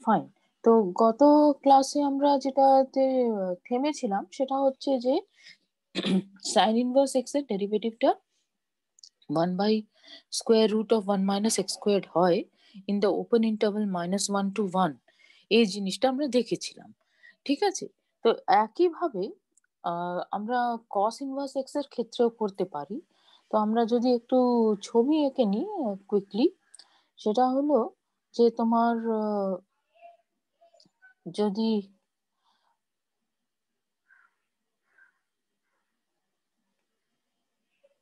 Fine. তো গত ক্লাসে আমরা যেটাতে থেমেছিলাম সেটা হচ্ছে যে সাইন ইনভার্স এক্স এর ডেরিভেটিভটা 1/√(1 - x²) হয় in the open interval -1 to 1। এই জিনিসটা আমরা দেখেছিলাম, ঠিক আছে? তো একইভাবে আমরা কস ইনভার্স এক্স এর ক্ষেত্রেও করতে পারি। তো আমরা যদি একটু ছবি এঁকে নিই কুইকলি, সেটা হলো যে তোমার যদি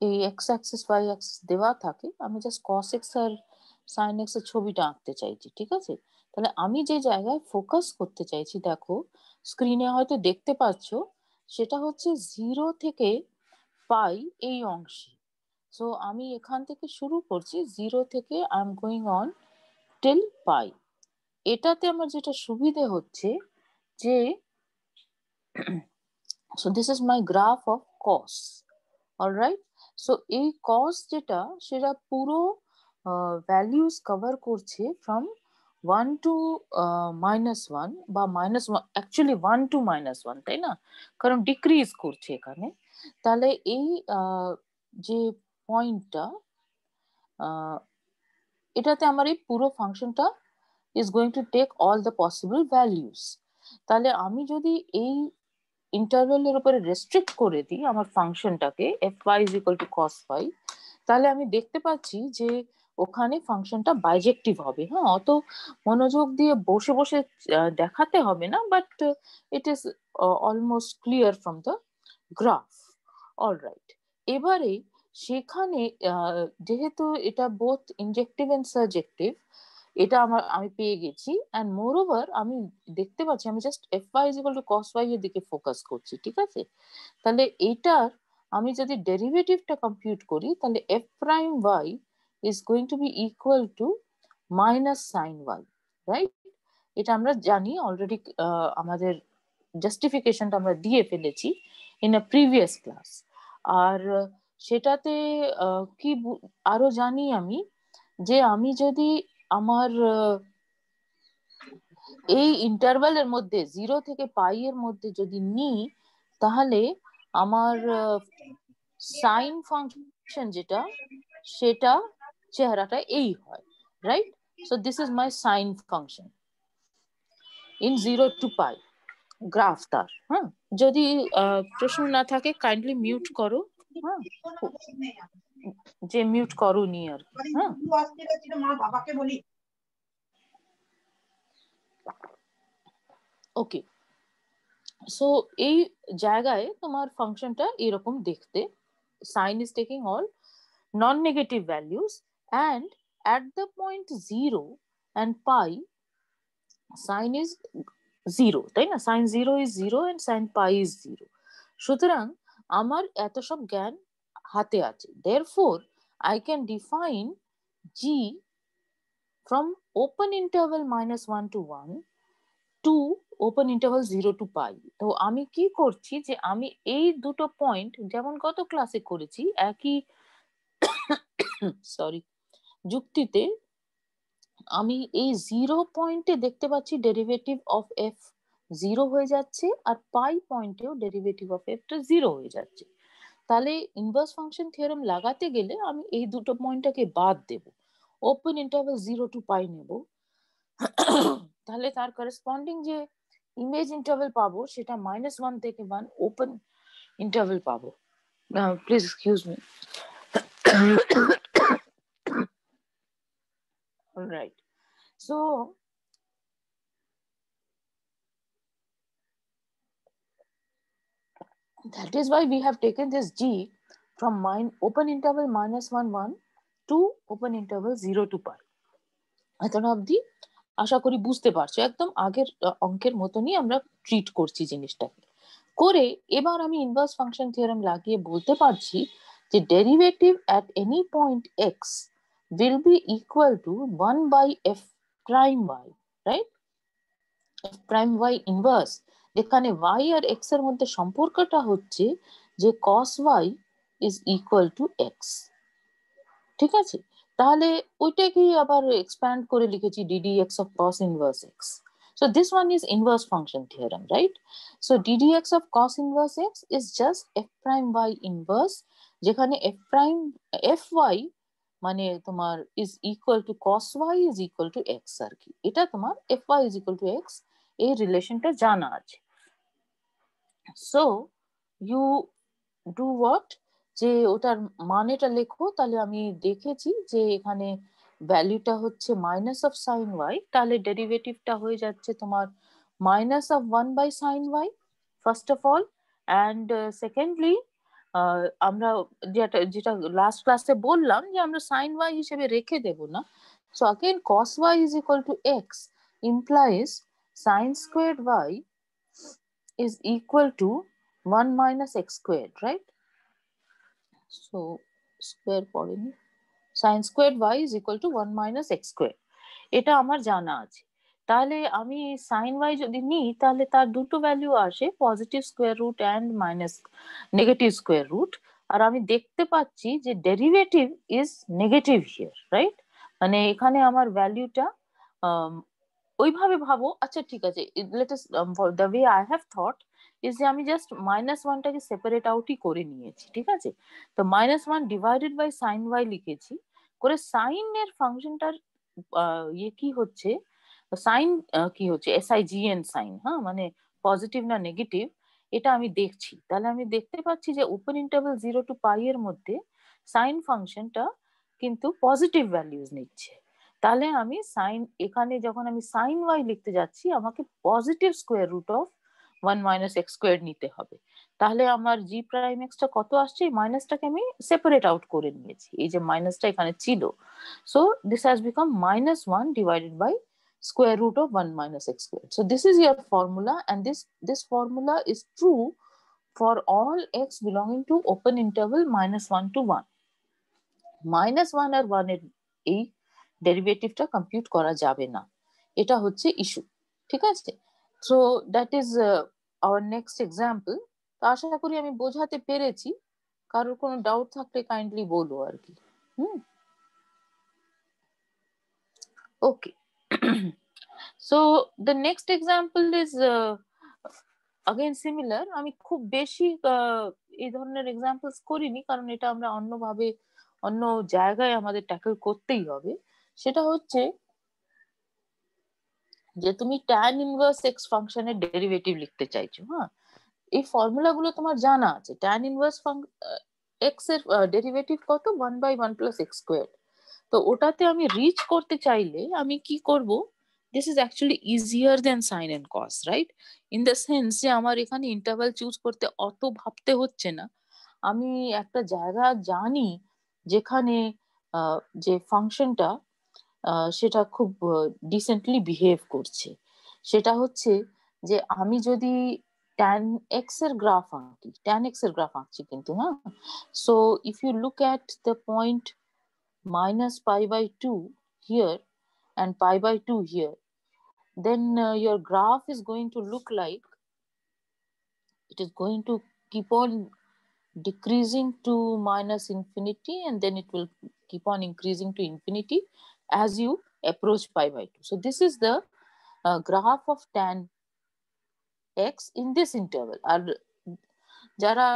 এই এক্স অ্যাক্সিস ওয়াই অ্যাক্সিস দেওয়া থাকে, আমি জাস্ট কস এক্স আর সাইন এক্স এর ছবিটা আঁকতে চাইছি, ঠিক আছে? তাহলে আমি যে জায়গায় ফোকাস করতে চাইছি, দেখো স্ক্রিনে হয়তো দেখতে পাচ্ছ, সেটা হচ্ছে 0 থেকে পাই এই অংশে। সো আমি এখান থেকে শুরু করছি, 0 থেকে I am going on till pi. এটাতে আমার যেটা সুবিধে হচ্ছে যে so this is my graph of cos, alright? So এই cos যেটা, সেটা পুরো ভ্যালিউস কভার করছে ফ্রম 1 to -1 বা -1, অ্যাকচুয়ালি 1 to -1, তাই না? কারণ ডিক্রিজ করছে এখানে। তাহলে এই যে পয়েন্টটা, এটাতে আমার এই পুরো ফাংশনটা is going to take all the possible values। তাহলে আমি যদি এই ইন্টারভ্যালের উপরে রেস্ট্রিক্ট করে দিই আমার ফাংশনটাকে fy is equal to cos y, তাহলে আমি দেখতে পাচ্ছি যে ওখানে ফাংশনটা বাইজেক্টিভ হবে। হ্যাঁ, অত মনোযোগ দিয়ে বসে বসে দেখাতে হবে না, but it is almost clear from the graph. Alright, এবারে সেখানে যেহেতু এটা বোথ ইনজেক্টিভ এন্ড সাজেক্টিভ, এটা আমি পেয়ে গেছি। অ্যান্ড মোর ওভার আমি দেখতে পাচ্ছি, আমি just fy is equal to cos y এর দিকে ফোকাস করছি, ঠিক আছে? তাহলে এইটার আমি যদি ডেরিভেটিভটা কম্পিউট করি, তাহলে f prime y is going to be equal to minus sin y, right? এটা আমরা জানি অলরেডি, আমাদের জাস্টিফিকেশনটা আমরা দিয়ে ফেলেছি ইন আ প্রিভিয়াস ক্লাস। আর সেটাতে কি আরো জানি আমি, যে আমি যদি আমার এই ইন্টারভ্যালের মধ্যে 0 থেকে পাই এর মধ্যে যদি নিই, তাহলে আমার সাইন ফাংশন যেটা, সেটা চেহারাটা এই হয়, right? So this is my sine function in 0 to pi, graph তার। হ্যাঁ, যদি প্রশ্ন না থাকে কাইন্ডলি মিউট করো। হ্যাঁ, যে মিউট করো নি আর কি। হ্যাঁ, ওকে। সো এই জায়গায় তোমার ফাংশনটা এরকম দেখতে, sine is taking all non-negative values, and at the point 0 and pi, sin is 0, তাই না? sin 0 is 0 and sin pi is 0। সুতরাং আমার এত সব জ্ঞান হাতে আছে, therefore I can define g from open interval -1 to 1 to open interval 0 to পাই। তো আমি কি করছি, যে আমি এই দুটো পয়েন্ট যেমন গত ক্লাসে করেছি একই সরি যুক্তিতে, আমি এই 0 পয়েন্টে দেখতে পাচ্ছি ডেরিভেটিভ অফ এফ 0 হয়ে যাচ্ছে, আর পাই পয়েন্টেও ডেরিভেটিভ অফ এফটা 0 হয়ে যাচ্ছে। তাহলে ইনভার্স ফাংশন থিওরেম লাগাতে গেলে আমি এই দুটো পয়েন্টটাকে বাদ দেব, ওপেন ইন্টারভাল 0 to পাই নেব। তাহলে তার করেসপন্ডিং যে ইমেজ ইন্টারভেল পাবো, সেটা -1 থেকে 1 ওপেন ইন্টারভেল পাবো। Please excuse me. Right, so that is why we have taken this g from open interval -1 1 to open interval 0 to pi। এতটা অবধি আশা করি বুঝতে পারছো, একদম আগের অঙ্কের মতনই আমরা ট্রিট করছি জিনিসটাকে করে। এবার আমি ইনভার্স ফাংশন থিওরেম লাগিয়ে বলতে পারছি যে derivative at any point x will be equal to 1/f prime y, right? f prime y inverse, যেখানে y আর x এর মধ্যে সম্পর্কটা হচ্ছে যে cos y is equal to x, ঠিক আছে? তাহলে ওইটাকেই আবার এক্সপ্যান্ড করে লিখেছি ddx of cos inverse x। So this one is inverse function theorem, right? So ddx of cos inverse x is just f prime y inverse, যেখানে f prime fy মানে তোমার is equal to cos y is equal to x আর কি, এটা তোমার fy is equal to x এই রিলেশনটা জানা আছে। সো ইউ ডু হোয়াট, যে ওটার মানেটা লেখো, তাহলে আমি দেখেছি যে এখানে ভ্যালুটা হচ্ছে মাইনাস অফ সাইন ওয়াই, তাহলে ডেরিভেটিভটা হয়ে যাচ্ছে তোমার minus of 1/sin y first of all, and secondly আমরা যেটা যেটা লাস্ট ক্লাসে বললাম যে আমরা সাইন ওয়াই হিসেবে রেখে দেব না। So again cos y is equal to x implies sin squared y is equal to 1 minus x squared, right? So square পড়েনি, sin squared y is equal to 1 minus x squared, এটা আমার জানা আছে। তাহলে আমি sin y যদি নিই তাহলে তার দুটো ভ্যালু আসে, positive square root and minus negative square root, আর আমি দেখতে পাচ্ছি যে derivative is negative here, right? মানে এখানে আমার ভ্যালুটা ওইভাবে ভাবো, আচ্ছা ঠিক আছে, let us the way I have thought is যে আমি জাস্ট -1টাকে সেপারেট আউটই করে নিয়েছি, ঠিক আছে? তো -1 ডিভাইডেড বাই সাইন ওয়াই লিখেছি, করে সাইন এর ফাংশনটার ইয়ে কি হচ্ছে, সাইন কি হচ্ছে SIGN সাইন, হ্যাঁ, মানে পজিটিভ না নেগেটিভ এটা আমি দেখছি। তাহলে আমি দেখতে পাচ্ছি যে ওপেন ইন্টারভ্যাল 0 to π এর মধ্যে সাইন ফাংশনটা কিন্তু পজিটিভ ভ্যালুজ নিচ্ছে। তাহলে আমি সাইন, এখানে যখন আমি সাইন ওয়াই লিখতে যাচ্ছি আমাকে positive square root of 1 minus x square নিতে হবে। তাহলে আমার জি প্রাইম এক্সটা কত আসছে, এই মাইনাসটাকে আমি সেপারেট আউট করে নিয়েছি, এই যে মাইনাসটা এখানে ছিল। So this has become -1 divided by square root of 1 minus x squared. So this is your formula, and this formula is true for all x belonging to open interval -1 to 1. -1 আর 1 এর এই ডেরিভেটিভটা compute করা যাবে না, এটা হচ্ছে issue, ঠিক আছে? So that is our next example. তো আশা করি আমি বোঝাতে পেরেছি, কারোর কোনো ডাউট থাকলে কাইন্ডলি বলো আর কি। Okay, so the next example is again similar. আমি খুব বেশি এই ধরনের এক্সাম্পলস করিনি, কারণ এটা আমরা অন্যভাবে অন্য জায়গায় আমাদের ট্যাকল করতেই হবে। সেটা হচ্ছে যে তুমি tan ইনভার্স x ফাংশনের ডেরিভেটিভ লিখতে চাইছো, হ্যাঁ, এই ফর্মুলা গুলো তোমার জানা আছে। tan ইনভার্স x এর ডেরিভেটিভ কত, 1/1 প্লাস এক্স স্কোয়ার। তো ওটাতে আমি রিচ করতে চাইলে আমি কি করব, this is actually easier than sine and cos, right? In the sense যে আমার এখানে ইন্টারভাল চুজ করতে অত ভাবতে হচ্ছে না। আমি একটা জায়গা জানি যেখানে যে ফাংশনটা সেটা খুব ডিসেন্টলি বিহেভ করছে। সেটা হচ্ছে যে আমি যদি tan x এর গ্রাফ আঁকি, tan x এর গ্রাফ আঁকছি কিন্তু, হ্যাঁ। So if you look at the point -π/2 here and π/2 here, then your graph is going to look like it is going to keep on decreasing to -infinity, and then it will keep on increasing to infinity as you approach π/2. So this is the graph of tan x in this interval. আর যারা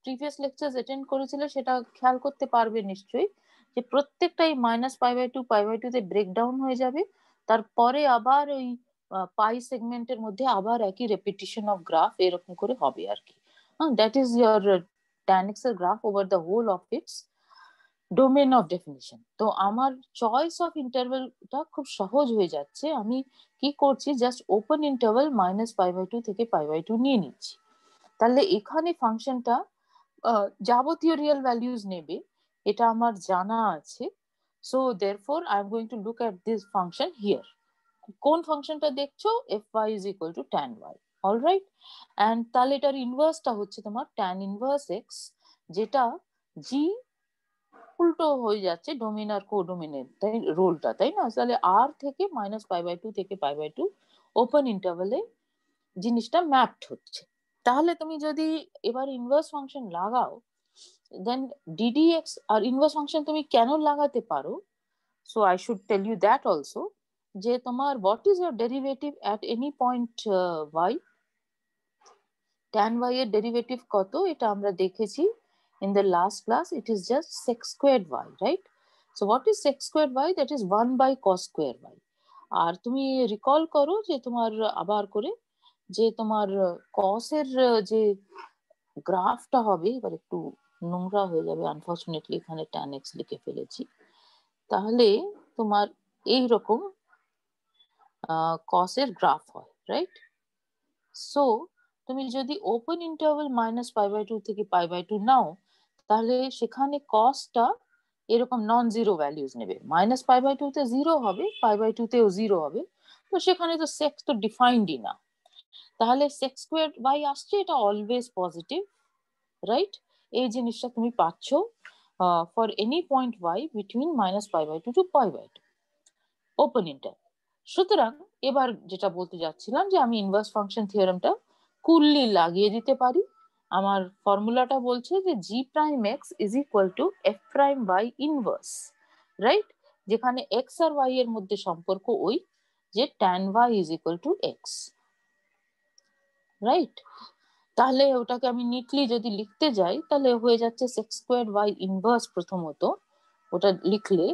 previous lecture attend করেছিল সেটা খেয়াল করতে পারবে নিশ্চয়ই, যে প্রত্যেকটাই -π/2 π/2 তে ব্রেকডাউন হয়ে যাবে, তারপরে আবার ওই পাই সেগমেন্টের মধ্যে আবার একই রেপিটিশন অফ গ্রাফ এরকম করে হবে আর কি। That is yeah tan x এর graph over the whole of its domain of definition. তো আমার চয়েস অফ ইন্টারভেলটা খুব সহজ হয়ে যাচ্ছে। আমি কি করছি, জাস্ট ওপেন ইন্টারভেল -π/2 থেকে π/2 নিয়ে নিচ্ছি। তাহলে এখানে ফাংশনটা যাবতীয় রিয়েল ভ্যালুজ নেবে, এটা আমার জানা আছে। So therefore I am going to look at this function here. কোন ফাংশনটা দেখছো, fy is equal to tan y, alright. And তাহলে এটার ইনভার্সটা হচ্ছে তোমার tan ইনভার্স x, যেটা জি উল্টো হয়ে যাচ্ছে ডোমেন আর কোডোমেনের তাই রোলটা, তাই না? তাহলে আর থেকে -π/2 থেকে π/2 ওপেন ইন্টারভেলে জিনিসটা ম্যাপড হচ্ছে। তাহলে তুমি যদি এবার ইনভার্স ফাংশন লাগাও, দেন ddx আর ইনভার্স ফাংশন তুমি কেন লাগাতে পারো, so I should tell you that also. যে তোমার what is your derivative at any point y, tan y এর ডেরিভেটিভ কত এটা আমরা দেখেছি in the last class, it is just sec squared y, right? So what is sec squared y? That is 1 by cos square y. আর তুমি recall করো যে তোমার আবার করে যে তোমার cos এর যে গ্রাফটা হবে, এবার একটু নোংরা হয়ে যাবে আনফরচুনেটলি, এখানে tan x লিখে ফেলেছি, তাহলে তোমার এই রকম cos এর গ্রাফ হয়, রাইট? সো তুমি যদি ওপেন ইন্টারভাল -π/2 থেকে π/2 নাও, তাহলে সেখানে কসটা এরকম নন জিরো ভ্যালিউজ নেবে, -π/2 তে জিরো হবে, π/2 তেও জিরো হবে, তো সেখানে তো সেক্স তো ডিফাইন্ডই না, তাহলে সেক্স স্কোয়ার বাই আসছে, এটা অলওয়েজ পজিটিভ, রাইট? এই জিনিসটা তুমি পাচ্ছ for any point y between -π/2 to π/2 open interval. সুতরাং এবার যেটা বলতে যাচ্ছিলাম যে আমি ইনভার্স ফাংশন থিওরেমটা কুললি লাগিয়ে দিতে পারি। আমার ফর্মুলাটা বলছে যে g prime x is equal two f prime y inverse, right? যেখানে x আর y এর মধ্যে সম্পর্ক ওই যে tan y is equal two x, right? তাহলে ওটাকে আমি নিটলি যদি লিখতে যাই তাহলে হয়ে যাচ্ছে sec স্কোয়ার y ইনভার্স, প্রথমত ওটা লিখলে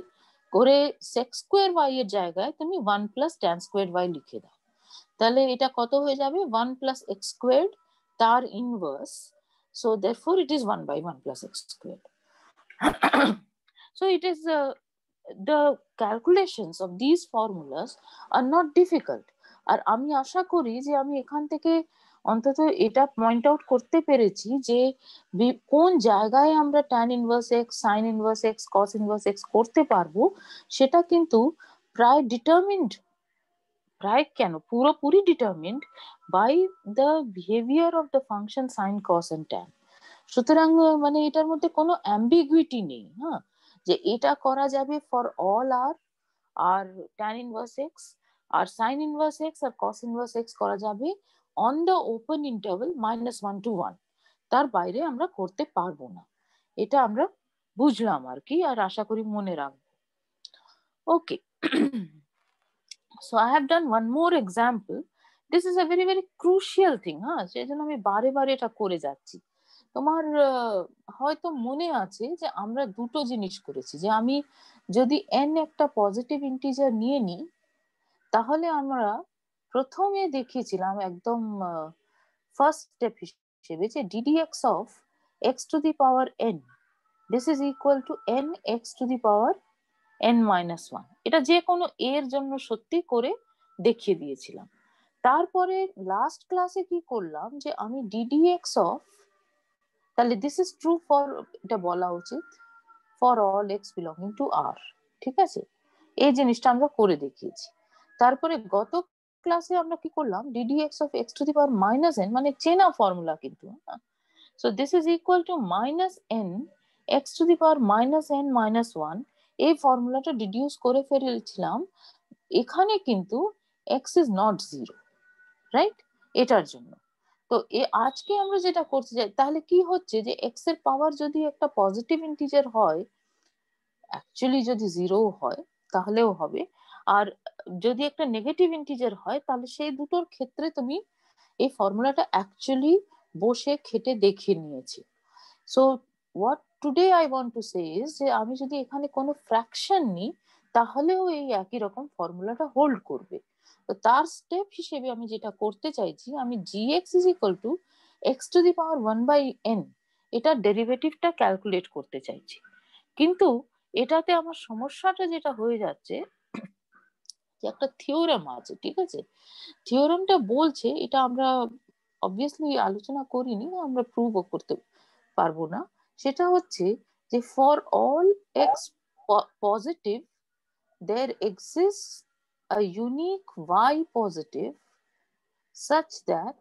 করে sec স্কোয়ার y এর জায়গায় তুমি 1 প্লাস tan স্কোয়ার y লিখে দাও, তাহলে এটা কত হয়ে যাবে 1 প্লাস x স্কোয়ার তার inverse, so therefore it is 1 by 1 plus x squared. So it is the calculations of these formulas are not difficult. আর আমি আশা করি যে আমি এখান থেকে অন্তত এটা পয়েন্ট আউট করতে পেরেছি যে কোন জায়গায় আমরা tan inverse x, sin inverse x, cos inverse x করতে পারবো, সেটা কিন্তু প্রায় ডিটারমিন্ড, প্রায় কেন পুরোপুরি determined by the behaviour of the function sin, cos and tan. সুতরাং মানে এটার মধ্যে কোনো অ্যাম্বিগুইটি নেই, হ্যাঁ, যে এটা করা যাবে ফর অল আর tan ইনভার্স x আর sin ইনভার্স x আর cos ইনভার্স x করা যাবে on the open interval -1 to 1, তার বাইরে আমরা করতে পারবো না। এটা আমরা বুঝলাম আর কি, আর আশা করি মনে রাখবো। ওকে, so I have done one more example. This is a very very crucial thing, হ্যাঁ, সেই জন্য আমি বারে বারে এটা করে যাচ্ছি। তোমার হয়তো মনে আছে যে আমরা দুটো জিনিস করেছি, যে আমি যদি n একটা পজিটিভ ইন্টিজার নিয়ে নিই, তাহলে আমরা প্রথমে দেখিয়েছিলাম একদম ফার্স্ট স্টেপ হিসেবে যে ddx of x to the power n, this is equal two n x to the power n-1, এটা যে কোনো এর জন্য সত্যি করে দেখিয়ে দিয়েছিলাম। তারপরে লাস্ট ক্লাসে কি করলাম যে আমি ddx অফ, তাহলে দিস ইজ ট্রু ফর, এটা বলা উচিত for all x belonging to R, ঠিক আছে? এই জিনিসটা আমরা করে দেখিয়েছি। তারপরে গত ক্লাসে আমরা কি করলাম, ddx of x to the power -n, মানে চেনা ফর্মুলা কিন্তু, so this is equal two -n x to the power -n-1, এই ফর্মুলাটা ডিডিউস করে ফেলেছিলাম এখানে, কিন্তু x is not zero, right? এটার জন্য তো আজকে আমরা যেটা করতে চাই, তাহলে কি হচ্ছে যে x এর পাওয়ার যদি একটা পজিটিভ ইন্টিজার হয়, অ্যাকচুয়ালি যদি জিরো হয় তাহলেও হবে, আর যদি একটা নেগেটিভ ইন্টিজার হয়, তাহলে সেই দুটোর ক্ষেত্রে তুমি এই ফর্মুলাটা অ্যাকচুয়ালি বসে খেটে দেখে নিয়েছি। So what today I want to say is যে আমি যদি এখানে কোনো ফ্র্যাকশন নিই, তাহলেও এই একই রকম ফর্মুলাটা হোল্ড করবে। তো তার স্টেপ হিসেবে আমি যেটা করতে চাইছি, আমি gx is equal two x to the power 1/n, এটার ডেরিভেটিভটা ক্যালকুলেট করতে চাইছি। কিন্তু এটাতে আমার সমস্যাটা যেটা হয়ে যাচ্ছে, যে একটা থিওরেম আছে, ঠিক আছে? থিওরেমটা বলছে, এটা আমরা অবভিয়াসলি আলোচনা করিনি, আমরা প্রুভও করতে পারবো না, সেটা হচ্ছে যে for all x positive there exists a unique y positive such that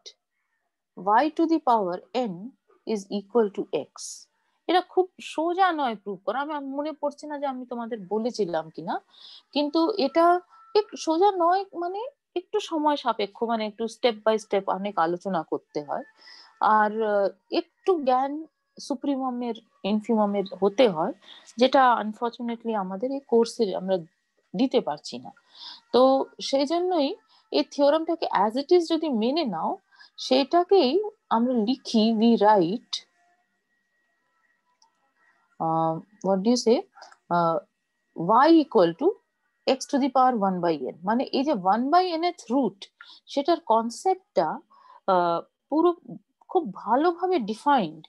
y to the power n is equal to x. এটা খুব সোজা নয় প্রুভ করা, আমি মনে পড়ছে না যে আমি তোমাদের বলেছিলাম কিনা, কিন্তু এটা একটু সোজা নয়, মানে একটু সময় সাপেক্ষ, মানে একটু স্টেপ বাই স্টেপ অনেক আলোচনা করতে হয়, আর একটু জ্ঞান সুপ্রিমমের ইনফিমমের হতে হয়, যেটা আনফরচুনেটলি আমাদের এই কোর্সে আমরা দিতে পারছি না। তো সেই জন্যই এই থিওরামটাকে অ্যাজ ইট ইজ যদি মেনে নাও, সেটাকেই আমরা লিখি, we write what do you say y equal to x to the power 1 by n, মানে এই যে 1 by n এর রুট, সেটার কনসেপ্টটা পুরো খুব ভালোভাবে ডিফাইন্ড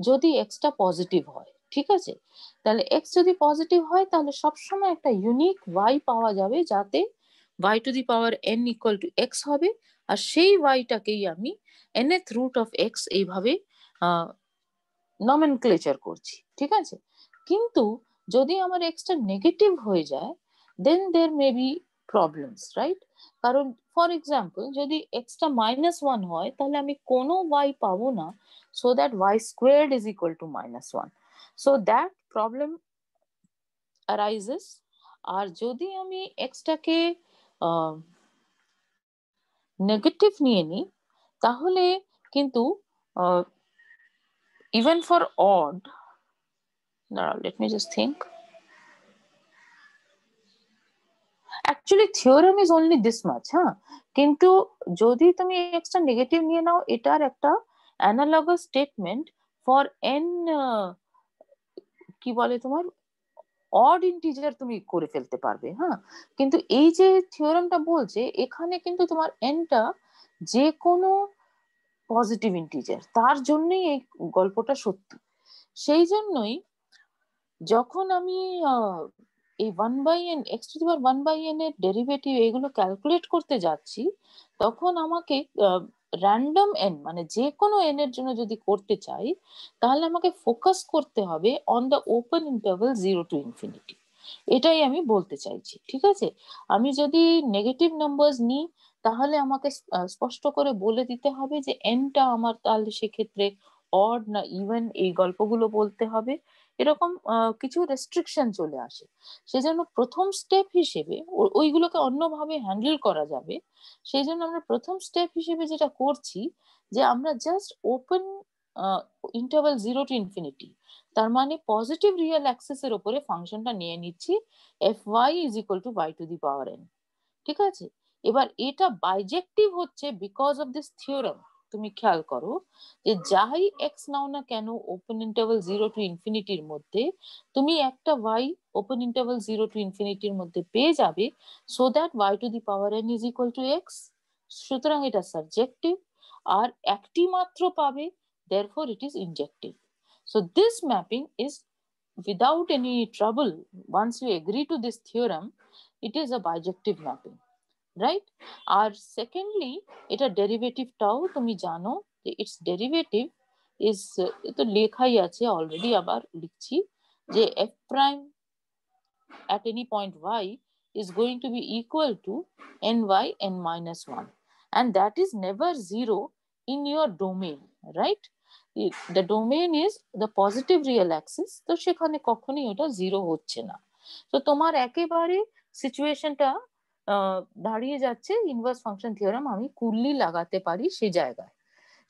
যদি এক্সটা পজিটিভ হয়। ঠিক আছে, তাহলে এক্স যদি পজিটিভ হয় তাহলে সবসময় একটা ইউনিক y পাওয়া যাবে, যাতে y to the power n equal to x হবে, আর সেই yটাকেই আমি nth রুট অফ এক্স এইভাবে নমেনক্লেচার করছি। ঠিক আছে, কিন্তু যদি আমার এক্সটা নেগেটিভ হয়ে যায়, then there may be problems, right? কারণ ফর এক্সাম্পল যদি এক্সটা -1 হয়, তাহলে আমি কোনো y পাবো না, so that y squared is equal to -1, so that problem arises. আর যদি আমি এক্সটাকে নেগেটিভ নিয়ে নিই, তাহলে কিন্তু even for odd, now let me just think, actually theorem is only this much, হ্যাঁ, কিন্তু যদি তুমি এক্সট্রা নেগেটিভ নিয়ে নাও, এটার একটা অ্যানালগাস স্টেটমেন্ট ফর n কি বলে তোমার অড ইন্টিজার তুমি করে ফেলতে পারবে। হ্যাঁ, কিন্তু এই যে থিওরামটা বলছে, এখানে কিন্তু তোমার এনটা যে কোনো পজিটিভ ইন্টিজার, তার জন্যই এই গল্পটা সত্যি। সেই জন্যই যখন আমি এই 1 by n, x to the power 1 by n এর ডেরিভেটিভ এগুলো ক্যালকুলেট করতে যাচ্ছি, তখন আমাকে র্যান্ডম এন, মানে যে কোনো এন এর জন্য যদি করতে চাই, তাহলে আমাকে ফোকাস করতে হবে on the open interval 0 to infinity. এটাই আমি বলতে চাইছি। ঠিক আছে, আমি যদি নেগেটিভ নাম্বারস নিই, তাহলে আমাকে স্পষ্ট করে বলে দিতে হবে যে এনটা আমার তাহলে সেক্ষেত্রে অড না ইভেন, এই গল্পগুলো বলতে হবে। এরকম কিছু রেস্ট্রিকশন চলে আসে। সেজন্য প্রথম স্টেপ হিসেবে ওইগুলোকে অন্যভাবে হ্যান্ডেল করা যাবে। সেই জন্য আমরা প্রথম স্টেপ হিসেবে যেটা করছি, যে আমরা just open interval 0 to infinity, তার মানে পজিটিভ রিয়েল অ্যাক্সিস এর উপরে ফাংশনটা নিয়ে নিচ্ছি, f y is equal to y to the power n। ঠিক আছে, এবার এটা বাইজেক্টিভ হচ্ছে বিকজ অফ দিস থিওরাম। তুমি খেয়াল করো যে যাই এক্স নাও না কেন ওপেন ইন্টারভাল 0 টু ইনফিনিটির মধ্যে, তুমি একটা y ওপেন ইন্টারভাল 0 টু ইনফিনিটির মধ্যে পেয়ে যাবে, so that y to the power n is equal two x. সুতরাং এটা সাবজেক্টিভ, আর একটি মাত্র পাবে, therefore it is injective. So this mapping is without any trouble. Once you agree to this theorem, it is a bijective mapping, right? আর secondly, এটা ডেরিভেটিভটাও তুমি জানো যে ইটস ডেরিভেটিভ ইজ, তো লেখাই আছে অলরেডি, আবার লিখছি, যে F prime at any point y is going to be equal to ny n minus 1, and that is never zero in your domain, right? The domain is the positive real axis, তো সেখানে কখনোই ওটা zero হচ্ছে না। তো তোমার একেবারে সিচুয়েশনটা দাঁড়িয়ে যাচ্ছে ইনভার্স ফাংশন থিওরাম আমি কুললি লাগাতে পারি সেই জায়গায়।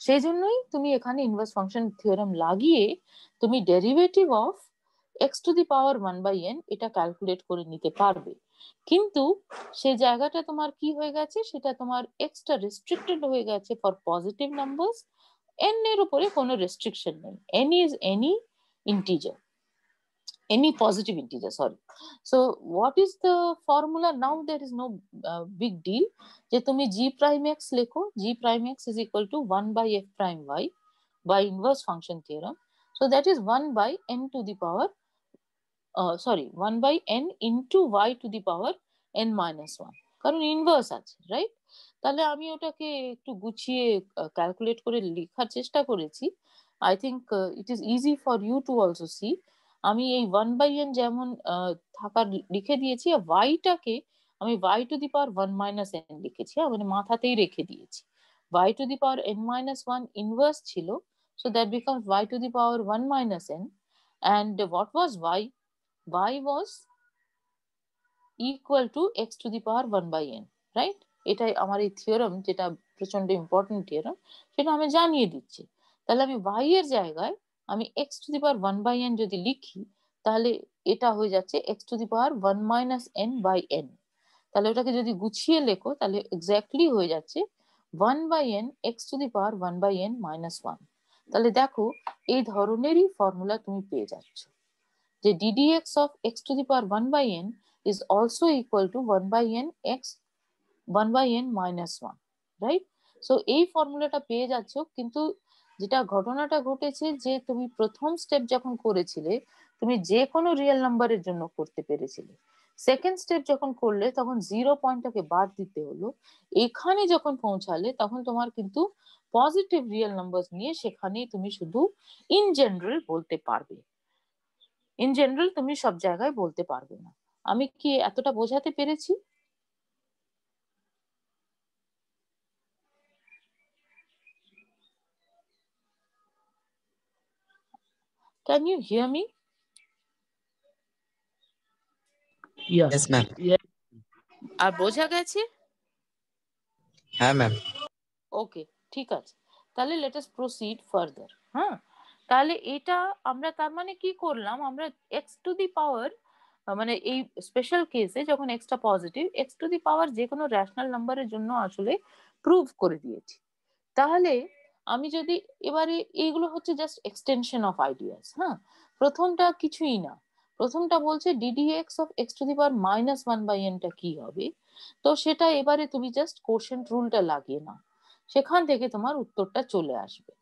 সেই জন্যই তুমি এখানে ইনভার্স ফাংশন থিওরাম লাগিয়ে তুমি derivative of x to the power 1 by n এটা ক্যালকুলেট করে নিতে পারবে। কিন্তু সেই জায়গাটা তোমার কি হয়ে গেছে, সেটা তোমার এক্সটা রেস্ট্রিক্টেড হয়ে গেছে ফর পজিটিভ নাম্বারস, n এর উপরে কোনো রেস্ট্রিকশন নেই, n is any integer, any positive integer, sorry. So what is the formula now? There is no big deal, যে তুমি g prime x লেখো, g prime x is equal to 1 by f prime y by inverse function theorem. So that is 1 by n to the power 1 by n into y to the power n minus 1, কারণ inverse আছে, right? তাহলে আমি ওটাকে একটু গুছিয়ে calculate করে লেখার চেষ্টা করেছি। I think it is easy for you to also see. আমি এই 1 বাই এন যেমন থাকার লিখে দিয়েছি, আর ওয়াইটাকে আমি y to the power 1 minus N লিখেছি, মানে মাথাতেই রেখে দিয়েছি। y to the power n minus 1 inverse ছিল, so that becomes y to the power 1 minus n. And what was y? y was equal to x to the power 1 by n, right? এটাই আমার এই theorem, যেটা প্রচন্ড important theorem, সেটা আমি জানিয়ে দিচ্ছি। তাহলে আমি y এর জায়গায় আমি x to the power 1 by n যদি লিখি, তাহলে এটা হয়ে যাচ্ছে x to the power 1 minus n by n। তাহলে ওটাকে যদি গুছিয়ে লেখো তাহলে এক্স্যাক্টলি হয়ে যাচ্ছে 1 by n x to the power 1 by n minus 1। তাহলে দেখো এই ধরনেরই ফর্মুলা তুমি পেয়ে যাচ্ছ যে ddx of x to the power 1 by n is also equal to 1 by n x 1 by n minus 1, right? So এই ফর্মুলাটা পেয়ে যাচ্ছ, কিন্তু যেটা ঘটনাটা ঘটেছে যে তুমি প্রথম স্টেপ যখন করেছিলে তুমি যে কোনো রিয়েল নাম্বারের জন্য করতে পেরেছিলে, সেকেন্ড স্টেপ যখন করলে তখন 0 পয়েন্টটাকে বাদ দিতে হলো, এখানে যখন পৌঁছালে তখন তোমার কিন্তু পজিটিভ রিয়েল নাম্বার নিয়ে সেখানেই তুমি শুধু ইন জেনারেল বলতে পারবে, ইন জেনারেল তুমি সব জায়গায় বলতে পারবে না। আমি কি এতটা বোঝাতে পেরেছি? Can you hear me? Yes, ma'am. আর বোঝা গেছে? হ্যাঁ ম্যাম। ওকে, ঠিক আছে, তাহলে লেট আস প্রসিড ফার্দার। হ্যাঁ, তাহলে এটা আমরা তার মানে কি করলাম, আমরা এক্স টু দি পাওয়ার মানে এই স্পেশাল কেসে যখন এক্সটা positive, x to the power যে কোনো রেশনাল নাম্বারের জন্য আসলে প্রুভ করে দিয়েছি। তাহলে আমি যদি এবারে, এইগুলো হচ্ছে জাস্ট এক্সটেনশন অফ আইডিয়াস। হ্যাঁ, প্রথমটা কিছুই না, প্রথমটা বলছে ddx of x to the power minus 1 by n টা কি হবে। তো সেটা এবারে তুমি জাস্ট কোশেন্ট রুলটা লাগিয়ে নাও, সেখান থেকে তোমার উত্তরটা চলে আসবে।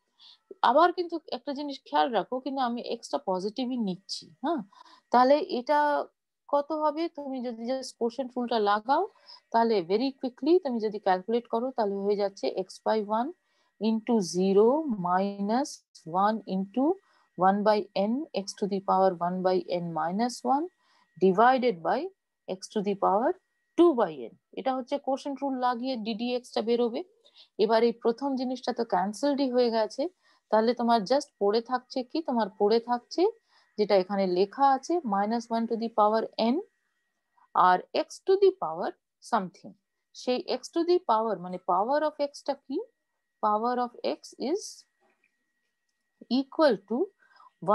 আবার কিন্তু একটা জিনিস খেয়াল রাখো, কিন্তু আমি এক্সটা পজিটিভই নিচ্ছি। হ্যাঁ, তাহলে এটা কত হবে, তুমি যদি জাস্ট কোশেন্ট রুলটা লাগাও তাহলে ভেরি কুইকলি তুমি যদি ক্যালকুলেট করো তাহলে হয়ে যাচ্ছে x by 1 into 0 minus 1 into 1 by n x to the power 1 by n minus 1 divided by x to the power 2 by n। এটা হচ্ছে কোশেন্ট রুল লাগিয়ে ddx টা বেরোবে। এবার এই প্রথম জিনিসটা তো ক্যান্সেলডই হয়ে গেছে, তাহলে তোমার জাস্ট পড়ে থাকছে কি, তোমার পড়ে থাকছে যেটা এখানে লেখা আছে minus 1 to the power n আর x to the power something. সেই x টু দি পাওয়ার মানে পাওয়ার অফ x টা কি, power of x is equal to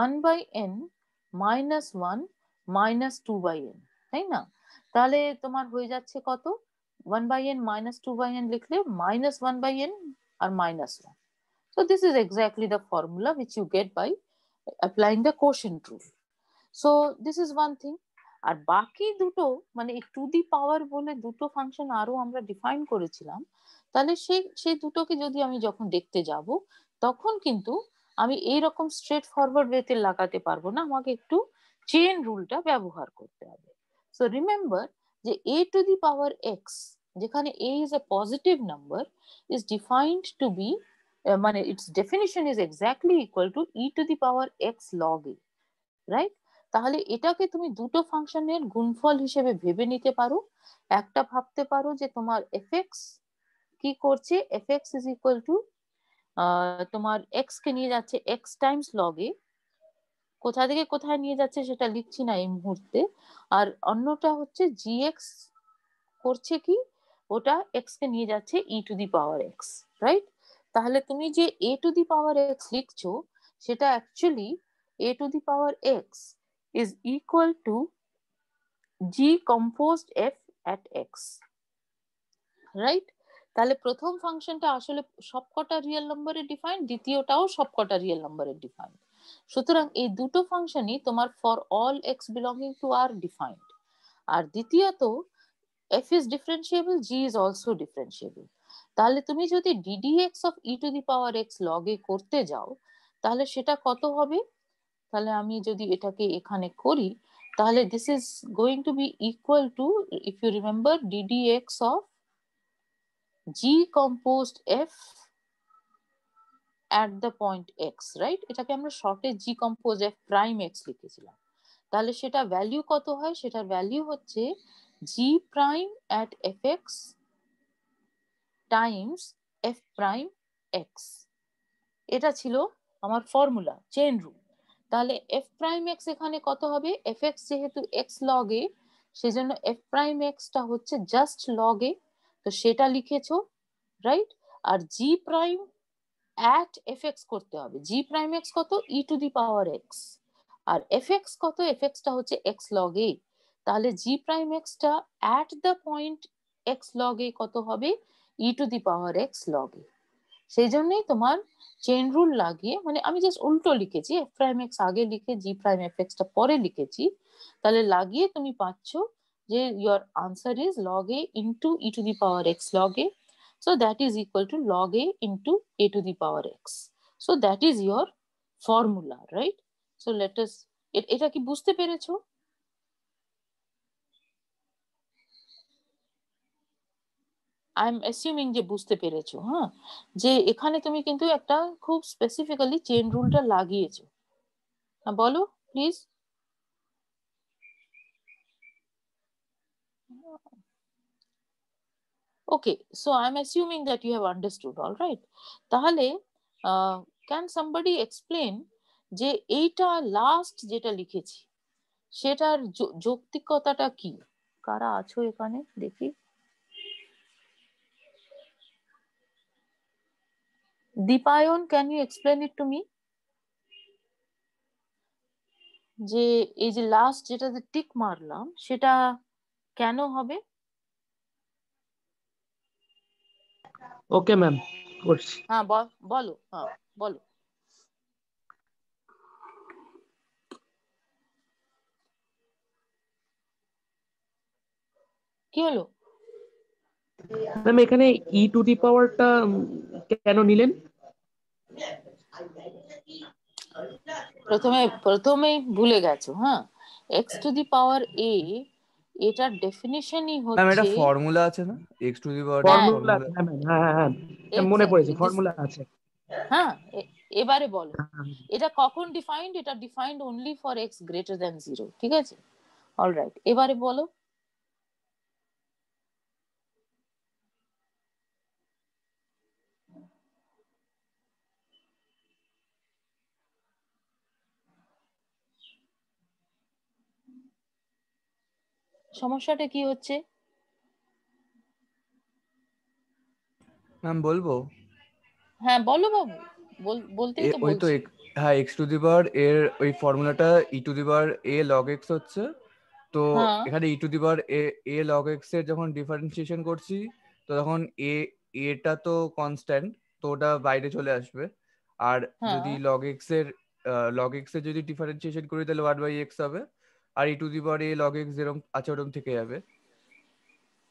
1 by n minus 1 minus 2 by n, তাই না? তাহলে তোমার হয়ে যাচ্ছে কত, 1 by n minus 2 by n লিখলে মাইনাস 1 বাই n আর minus 1। So this is exactly the formula which you get by applying the quotient rule. So this is one thing. আর বাকি দুটো মানে এই টু দি পাওয়ার বলে দুটো ফাংশন আরো আমরা ডিফাইন করেছিলাম, তাহলে সেই দুটোকে যদি আমি যখন দেখতে যাব তখন কিন্তু আমি এইরকম স্ট্রেট ফরওয়ার্ড ওয়েতে লাগাতে পারবো না, আমাকে একটু চেইন রুলটা ব্যবহার করতে হবে। সো রিমেম্বার যে a to the power x, যেখানে a is a positive number, is defined to be মানে its definition is exactly equal to e to the power x log a, right? তাহলে এটাকে তুমি দুটো ফাংশনের গুণফল হিসেবে ভেবে নিতে পারো। একটা ভাবতে পারো যে তোমার fx কি করছে, fx ইজ ইকুয়াল টু তোমার x কে নিয়ে যাচ্ছে x টাইমস log a, কোথা থেকে কোথায় নিয়ে যাচ্ছে সেটা লিখছি না এই মুহূর্তে। আর অন্যটা হচ্ছে gx করছে কি, ওটা x কে নিয়ে যাচ্ছে e to the power x, right? তাহলে তুমি যে a to the power x লিখছো সেটা actually a to the power x is equal to g composed f at x, right? তাহলে প্রথম ফাংশনটা আসলে সবকটা রিয়েল নাম্বারের ডিফাইন, দ্বিতীয়টাও সবকটা রিয়েল নাম্বারের ডিফাইন। সুতরাং এই দুটো ফাংশনই তোমার for all x belonging to R defined. আর দ্বিতীয়ত f is differentiable, g is also differentiable। তাহলে তুমি যদি ddx of e to the power x log a করতে যাও তাহলে সেটা কত হবে, তাহলে আমি যদি এটাকে এখানে করি তাহলে this is going to be equal to, if you remember, ddx of g composed f at the point x, right? এটাকে আমরা শর্টে g composed f prime x লিখেছিলাম। তাহলে সেটা ভ্যালু কত হয়, সেটার ভ্যালু হচ্ছে g prime at fx Times f prime x। এটা ছিল আমার ফর্মুলা, চেইন রুল। তাহলে f প্রাইম x এখানে কত হবে, fx যেহেতু x log a সেজন্য f প্রাইম x টা হচ্ছে জাস্ট log a, তো সেটা লিখেছো, রাইট? আর g প্রাইম at fx করতে হবে, g প্রাইম x কত, e to the power x, আর fx কত, fx টা হচ্ছে x log a, তাহলে g প্রাইম x টা at the point x log a কত হবে, e to the power x log a। সেই জন্যই তোমার চেইন রুল লাগিয়ে, মানে আমি জাস্ট উল্টো লিখেছি, f প্রাইম x আগে লিখে g প্রাইম fx টা পরে লিখেছি, তাহলে লাগিয়ে তুমি পাচ্ছ যে your answer is log a into e to the power x log a, so that is equal to log a into a to the power x, so that is your formula, right? So let us, এটা কি বুঝতে পেরেছো? I am অ্যাসিউমিং যে বুঝতে পেরেছো, হ্যাঁ, যে এখানে তুমি কিন্তু একটা খুব স্পেসিফিক্যালি চেইন রুলটা লাগিয়েছো। হ্যাঁ বলো please. Okay, so I'm assuming that you have understood, all right? তাহলে can somebody explain যে এইটা লাস্ট যেটা লিখেছি সেটার যৌক্তিকতাটা কি? কারা আছো এখানে দেখি। Dipayan, can you explain it to me? যে এই যে লাস্ট যেটাতে টিক মারলাম সেটা কেন হবে? ওকে ম্যাম, করছি। হ্যাঁ বলো, হ্যাঁ বলো। কি হলো? ম্যাম এখানে ই টু দি পাওয়ারটা কেন নিলেন? প্রথমেই ভুলে গেছো, হ্যাঁ, এক্স টু দি পাওয়ার এ, এটার ডেফিনিশনই ম্যাম এটা হচ্ছে, ফর্মুলা আছে না, এক্স টু দি পাওয়ার হ্যাঁ ফর্মুলা আছে, হ্যাঁ ম্যাম, হ্যাঁ হ্যাঁ হ্যাঁ মনে পড়েছে, এক্স্যাক্টলি দিস, ফর্মুলা আছে। হ্যাঁ এবারে বলো হ্যাঁ, এটা কখন ডিফাইন্ড? এটা defined only for x greater than 0, ঠিক আছে? অলরাইট, এবারে বলো। সমস্যাটা কি হচ্ছে? ম্যাম বলবো? হ্যাঁ বলো বাবু, বলতেই তো ওই তো বলছি। হ্যাঁ, এক্স টু দি পাওয়ার এর ওই ফর্মুলাটা e to the power a log x হচ্ছে। তো হ্যাঁ এখানে e to the power a log x এর যখন ডিফারেন্সিয়েশন করছি, তো তখন এটা তো কনস্ট্যান্ট, তো ওটা বাইরে চলে আসবে। আর হ্যাঁ যদি লগ এক্স এর যদি ডিফারেন্সিয়েশন করি তাহলে 1/x হবে। আর e to the power a log x যেরকম আছে ওরকম থেকে যাবে।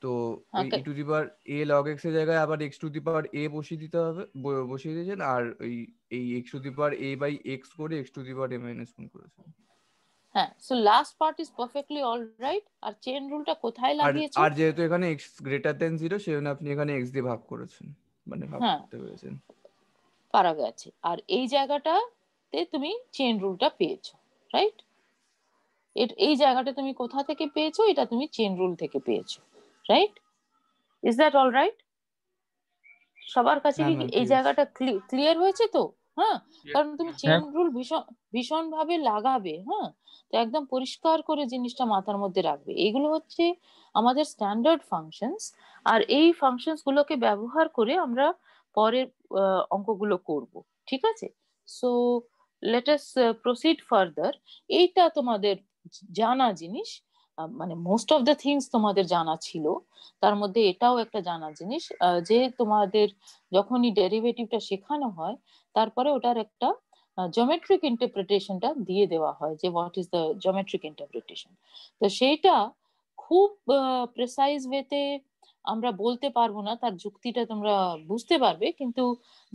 তো ওই e to the power a log x এর জায়গায় আবার এক্স টু দি পাওয়ার এ বসিয়ে দিতে হবে, বসিয়ে দিয়েছেন। আর ওই এই x to the power a by x করে x to the power a minus 1 করেছেন। হ্যাঁ, so last part is perfectly alright. আর চেইন রুলটা কোথায় লাগিয়েছো? আর যেহেতু এখানে এক্স গ্রেটার দেন 0, সেজন্য আপনি এখানে এক্স দিয়ে ভাগ করেছেন, মানে ভাগ হ্যাঁ করতে পেরেছেন। পারা গেছে। আর এই জায়গাটাতে তুমি চেইন রুলটা পেয়েছো, রাইট? এই জায়গাটা তুমি কোথা থেকে পেয়েছো? এটা তুমি চেইন রুল থেকে পেয়েছো, right? Is that all right? সবার কাছে হ্যাঁ কি ম্যাম, এই ঠিক আছে। জায়গাটা ক্লিয়ার হয়েছে তো? হ্যাঁ, কারণ তুমি চেইন হ্যাঁ রুল ভীষণ ভাবে লাগাবে, হ্যাঁ, তো একদম পরিষ্কার করে জিনিসটা মাথার মধ্যে রাখবে। এগুলো হচ্ছে আমাদের স্ট্যান্ডার্ড ফাংশনস, আর এই ফাংশনস গুলোকে ব্যবহার করে আমরা পরের অঙ্কগুলো করব, ঠিক আছে? So let us proceed further. এইটা তোমাদের জানা জিনিস, মানে মোস্ট অফ দ্য থিংস তোমাদের জানা ছিল। তার মধ্যে এটাও একটা জানা জিনিস, যে তোমাদের যখনই ডেরিভেটিভটা শেখানো হয় তারপরে ওটার একটা জিওমেট্রিক ইন্টারপ্রিটেশনটা দিয়ে দেওয়া হয়, যে what is the geometric interpretation. তো সেইটা খুব প্রেসাইজ ওয়েতে আমরা বলতে পারবো না, তার যুক্তিটা তোমরা বুঝতে পারবে, কিন্তু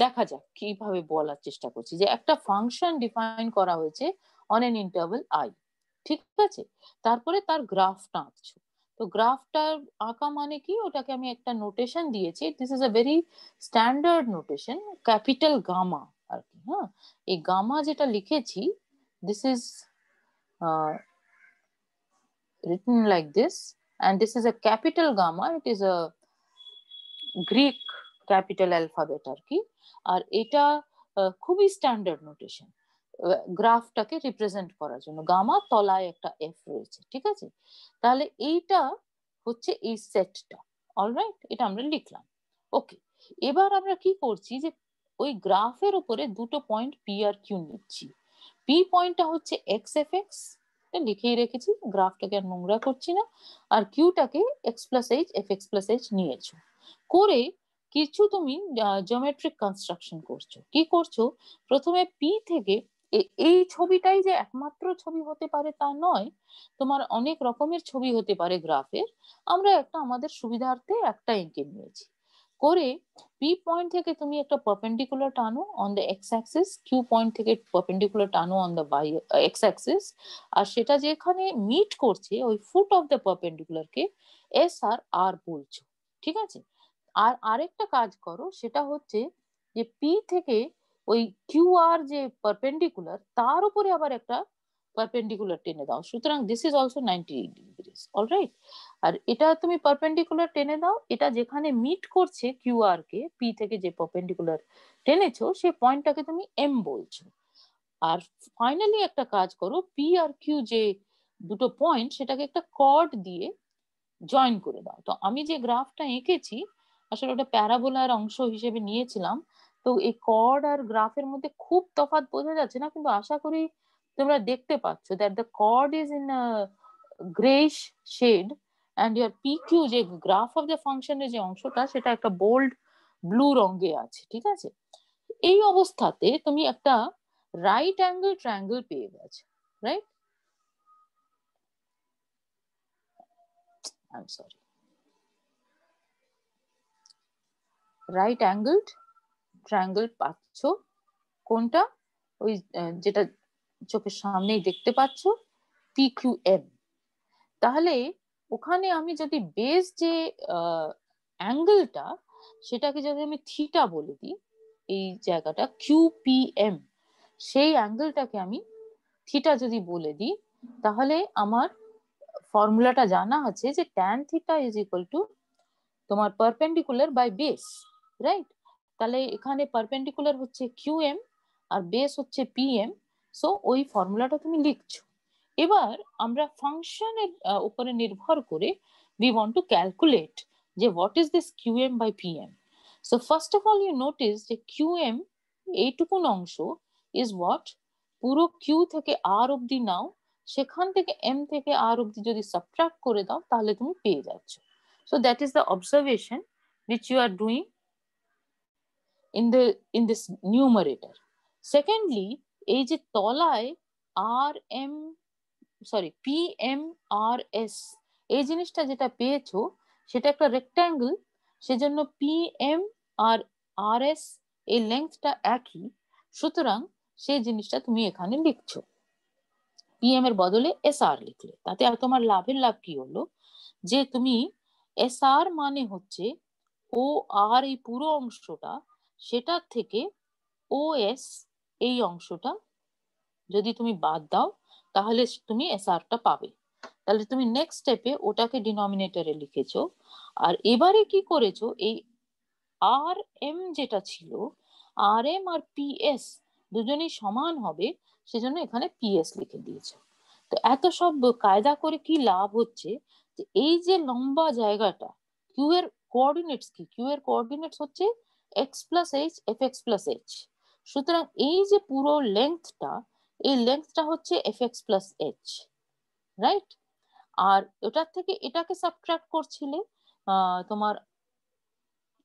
দেখা যাক কিভাবে বলার চেষ্টা করছি। যে একটা ফাংশন ডিফাইন করা হয়েছে অন এন ইন্টারভেল আই, ঠিক আছে? তারপরে তার গ্রাফটা আঁকছো। তো গ্রাফটা আঁকা মানে কি, ওটাকে আমি একটা নোটেশন দিয়েছি, this is a very standard notation, capital gamma আর কি। হ্যাঁ, এই গামা যেটা লিখেছি, this is written like this, and this is a capital gamma, it is a Greek capital alphabet আর কি। আর এটা খুবই স্ট্যান্ডার্ড নোটেশন গ্রাফটাকে রিপ্রেজেন্ট করার জন্য। গামা তলায় একটা এফ রয়েছে, ঠিক আছে? তাহলে এইটা হচ্ছে এই সেটটা, অলরাইট, এটা আমরা লিখলাম। ওকে, এবার আমরা কি করছি, যে ওই গ্রাফের উপরে দুটো পয়েন্ট পি আর কিউ নিচ্ছি। পি পয়েন্টটা হচ্ছে এক্স এফ এক্স, লিখেই রেখেছি, গ্রাফটাকে আর নোংরা করছি না। আর কিউটাকে x plus h f x plus h নিয়েছো, করে কিছু তুমি জিওমেট্রিক কনস্ট্রাকশন করছো। কি করছো? প্রথমে পি থেকে এই ছবিটাই যে একমাত্র ছবি হতে পারে তা নয়, তোমার অনেক রকমের ছবি হতে পারে গ্রাফের। আমরা একটা আমাদের সুবিধার্থে একটা এঁকে নিয়েছি। করে পি পয়েন্ট থেকে তুমি একটা পারপেন্ডিকুলার টানো on the x axis, Q point থেকে পারপেন্ডিকুলার টানো on the y x axis, আর সেটা যেখানে মিট করছে ওই ফুট অফ দ্য পারপেন্ডিকুলার কে এস আর আর বলছো। ঠিক আছে? আর আরেকটা কাজ করো, সেটা হচ্ছে যে পি থেকে ওই কিউ আর যে পারপেন্ডিকুলার তার উপরে আবার একটা পারপেন্ডিকুলার টেনে দাও। সুতরাং this is also 90 degrees. Alright? আর এটা তুমি পারপেন্ডিকুলার টেনে দাও, এটা যেখানে মিট করছে কিউ আর কে, পি থেকে যে পারপেন্ডিকুলার টেনেছো সেই পয়েন্টটাকে তুমি এম বলছো। আর ফাইনালি একটা কাজ করো, পি আর কিউ যে দুটো পয়েন্ট সেটাকে একটা কর্ড দিয়ে জয়েন করে দাও। তো আমি যে গ্রাফটা এঁকেছি আসলে ওটা প্যারাবোলার অংশ হিসেবে নিয়েছিলাম। তো এই কর্ড আর গ্রাফের মধ্যে খুব তফাৎ বোঝা যাচ্ছে না, কিন্তু আশা করি তোমরা দেখতে পাচ্ছ that the chord is in greyish shade and here PQ যে গ্রাফ অফ দ্য ফাংশনের যে অংশটা সেটা একটা বোল্ড ব্লু রঙে আছে। ঠিক আছে? এই অবস্থাতে তুমি একটা রাইট অ্যাঙ্গেল ট্রায়াঙ্গেল পেয়ে গেছো। Right? I am sorry, right angled triangle পাচ্ছ। কোনটা? ওই যেটা চোখের সামনেই দেখতে পাচ্ছ, PQM। তাহলে ওখানে আমি যদি বেস যে অ্যাঙ্গেলটা সেটাকে যদি আমি থিটা বলে দিই, এই জায়গাটা QPM, সেই অ্যাঙ্গেলটাকে আমি থিটা যদি বলে দিই, তাহলে আমার ফর্মুলাটা জানা আছে যে tan theta is equal two তোমার পারপেন্ডিকুলার বাই বেস। রাইট? তাহলে এখানে পারপেন্ডিকুলার হচ্ছে QM আর বেস হচ্ছে PM। সো ওই ফর্মুলাটা তুমি লিখছো। এবার আমরা ফাংশনের উপরে নির্ভর করে we want to calculate যে what is this QM by PM. So first of all you notice যে QM এইটুকুন অংশ is what, পুরো Q থেকে R অবধি নাও, সেখান থেকে M থেকে R অবধি যদি সাবট্রাক্ট করে দাও তাহলে তুমি পেয়ে যাচ্ছ। So that is the observation which you are doing in this numerator. Secondly, এই যে তলায় PMRS এই জিনিসটা যেটা পেয়েছো সেটা একটা রেক্ট্যাঙ্গেল, সেজন্য PM আর RS এই লেন্থটা একই, সুতরাং সেই জিনিসটা তুমি এখানে লিখছো। PM এর বদলে SR লিখলে, তাতে আর তোমার লাভের লাভ কি হলো, যে তুমি SR মানে হচ্ছে OR এই পুরো অংশটা, সেটার থেকে OS এই অংশটা যদি তুমি বাদ দাও তাহলে তুমি SRটা পাবে। তাহলে তুমি নেক্সট স্টেপে ওটাকে ডিনোমিনেটরে লিখেছো। আর এবারে কি করেছো, এই RM যেটা ছিল, RM আর PS দুজনেই সমান হবে, সেজন্য এখানে PS লিখে দিয়েছো। তো এত সব কায়দা করে কি লাভ হচ্ছে, যে এই যে লম্বা জায়গাটা Q এর কোঅর্ডিনেটস কি, Q এর কোঅর্ডিনেটস হচ্ছে x plus h f x plus h. সুতরাং এই যে পুরো লেন্থটা, এই লেন্থটা হচ্ছে f x plus h. Right? আর ওটার থেকে এটাকে সাবট্রাক্ট করছিলে তোমার,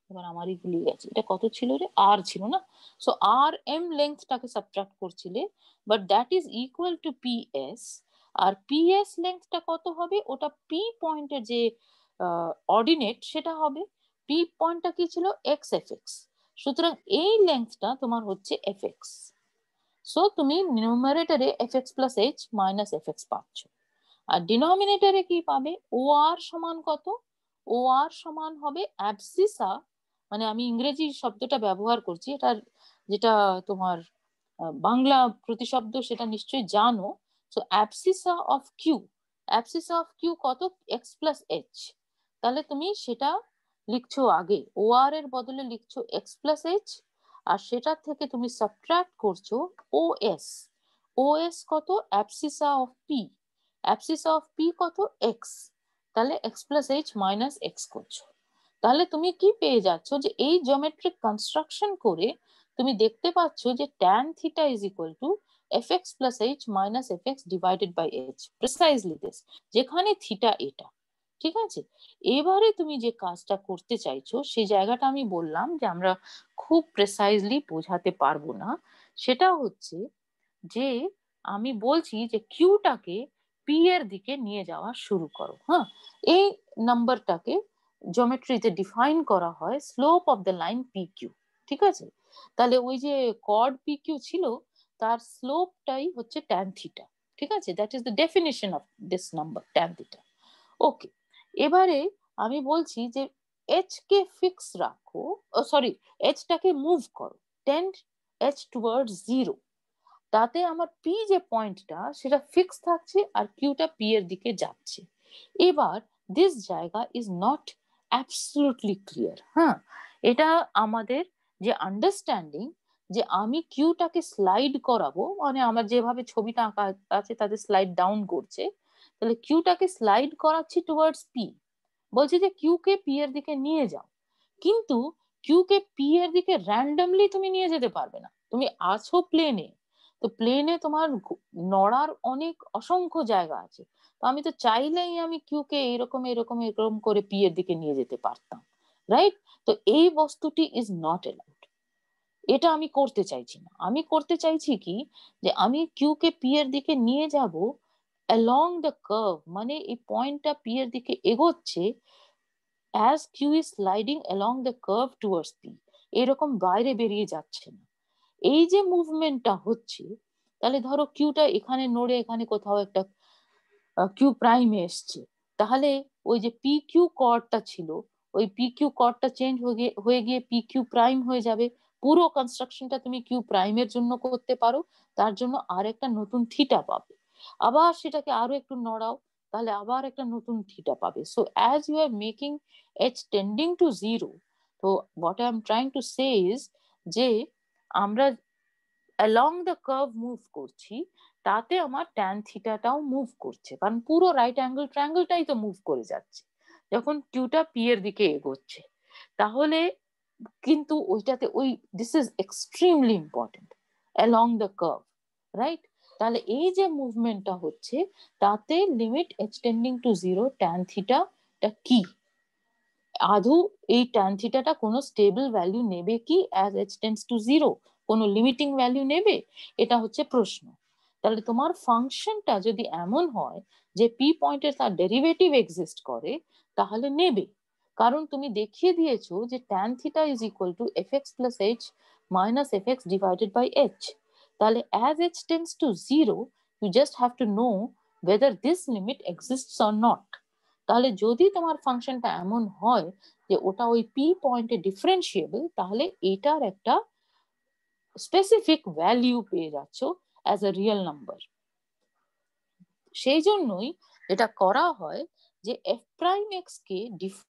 এবার আমারই ভুলে গেছি এটা কত ছিল রে, আর ছিল না। সো আর এম লেন্থটাকে সাবট্রাক্ট করছিলে, but that is equal to PS. আর পিএস লেন্থটা কত হবে, ওটা পি পয়েন্টের যে অর্ডিনেট সেটা হবে। পি পয়েন্টটা কি ছিল, এক্স এফ এক্স। সুতরাং এই লেন্থটা তোমার হচ্ছে এফ এক্স। সো তুমি নিউমারেটরে f x plus h minus f x পাচ্ছ। আর ডিনোমিনেটরে কি পাবে, ও আর সমান কত, ও আর সমান হবে অ্যাবসিসা, মানে আমি ইংরেজি শব্দটা ব্যবহার করছি, এটার যেটা তোমার বাংলা প্রতিশব্দ সেটা নিশ্চয়ই জানো। So abscissa of Q, abscissa of Q কত, এক্স প্লাস এইচ। তাহলে তুমি সেটা লিখছো আগে, ও আর এর বদলে লিখছো এক্স প্লাস এইচ, আর সেটার থেকে তুমি সাবট্রাক্ট করছো ও এস। ও এস কত, অ্যাবসিসা অফ পি, অ্যাবসিসা অফ পি কত, এক্স। তাহলে x plus h minus x করছো। তাহলে তুমি কি পেয়ে যাচ্ছ, যে এই জিওমেট্রিক কনস্ট্রাকশন করে তুমি দেখতে পাচ্ছ যে tan theta is equal to fx plus h minus fx divided by h, precisely this, যেখানে থিটা এটা, ঠিক আছে? এবারে তুমি যে কাজটা করতে চাইছো সেই জায়গাটা আমি বললাম যে আমরা খুব প্রেসাইজলি বোঝাতে পারবো না, সেটা হচ্ছে যে আমি বলছি যে কিউটাকে পি এর দিকে নিয়ে যাওয়া শুরু করো। হ্যাঁ, এই নাম্বারটাকে জিওমেট্রিতে ডিফাইন করা হয় slope of the line P Q, ঠিক আছে? তাহলে ওই যে কর্ড পি কিউ ছিল তার স্লোপটাই হচ্ছে ট্যান থিটা, ঠিক আছে? That is the definition of this number tan theta. Okay, এবারে আমি বলছি যে এইচ কে ফিক্স রাখো, সরি, এইচটাকে মুভ করো, টেন্ড এইচ টুয়ার্ডস 0, তাতে আমার পি যে পয়েন্টটা সেটা ফিক্স থাকছে আর কিউটা পি এর দিকে যাচ্ছে। এবার দিস জায়গা ইজ নট অ্যাবসলিউটলি ক্লিয়ার। হ্যাঁ, এটা আমাদের যে আন্ডারস্ট্যান্ডিং যে আমি কিউটাকে স্লাইড করাবো, মানে আমার যেভাবে ছবিটা আঁকা আছে তাতে স্লাইড ডাউন করছে, তাহলে কিউটাকে স্লাইড করাচ্ছি টুয়ার্ডস পি, বলছি যে কিউ কে পি এর দিকে নিয়ে যাও, কিন্তু কিউ কে পি এর দিকে র্যান্ডমলি তুমি নিয়ে যেতে পারবে না, তুমি আছো প্লেনে, তো প্লেনে তোমার নড়ার অনেক অসংখ্য জায়গা আছে, তো আমি তো চাইলেই আমি কিউ কে এরকম এরকম এরকম করে পি এর দিকে নিয়ে যেতে পারতাম, রাইট? তো এই বস্তুটি ইজ নট এলাউড, এটা আমি করতে চাইছি না। আমি করতে চাইছি কি, যে আমি কিউ কে পি এর দিকে নিয়ে যাব along the curve, মানে এই পয়েন্টটা পি এর দিকে এগোচ্ছে as q is sliding along the curve towards p, এরকম বাইরে বেরিয়ে যাচ্ছে না। এই যে মুভমেন্টটা হচ্ছে, তাহলে ধরো কিউটা এখানে নড়ে এখানে কোথাও একটা কিউ প্রাইমে এসছে, তাহলে ওই যে পি কিউ কর্ডটা ছিল, ওই পি কিউ কর্ডটা চেঞ্জ হয়ে গিয়ে পি কিউ প্রাইম হয়ে যাবে। পুরো কনস্ট্রাকশনটা তুমি কিউ প্রাইমের জন্য করতে পারো, তার জন্য আর একটা নতুন থিটা পাবে, আবার সেটাকে আরো একটু নড়াও, তাহলে আবার একটা নতুন থিটা পাবে। So as you are making h tending to 0, তো what I am trying to say is যে আমরা along the curve মুভ করছি, তাতে আমার ট্যান থিটাটাও মুভ করছে, কারণ পুরো রাইট অ্যাঙ্গেল ট্রায়াঙ্গেলটাই তো মুভ করে যাচ্ছে যখন কিউটা পি এর দিকে এগোচ্ছে। তাহলে কিন্তু ওইটাতে ওই this is extremely important, along the curve, right? তাহলে এই যে মুভমেন্টটা হচ্ছে তাতে limit h tending to 0 tan থিটাটা কি, আদৌ এই ট্যান থিটাটা কোনো স্টেবল ভ্যালু নেবে কি as h tends to 0, কোনো লিমিটিং ভ্যালু নেবে, এটা হচ্ছে প্রশ্ন। তাহলে তোমার ফাংশনটা যদি এমন হয় যে পি পয়েন্টে তার ডেরিভেটিভ এক্সিস্ট করে, তাহলে নেবে, কারণ তুমি দেখিয়ে দিয়েছো যে tan theta is equal to fx plus h minus fx divided by h। তাহলে as h tends to 0, you just have to know whether this limit exists or not। তাহলে যদি তোমার ফাংশনটা এমন হয় যে ওটা ওই পি পয়েন্টে ডিফারেন্সিয়েবল, তাহলে এটার একটা স্পেসিফিক ভ্যালু পেয়ে যাচ্ছ অ্যাজ এ রিয়েল নাম্বার। সেই জন্যই এটা করা হয় যে এফ প্রাইম এক্স কে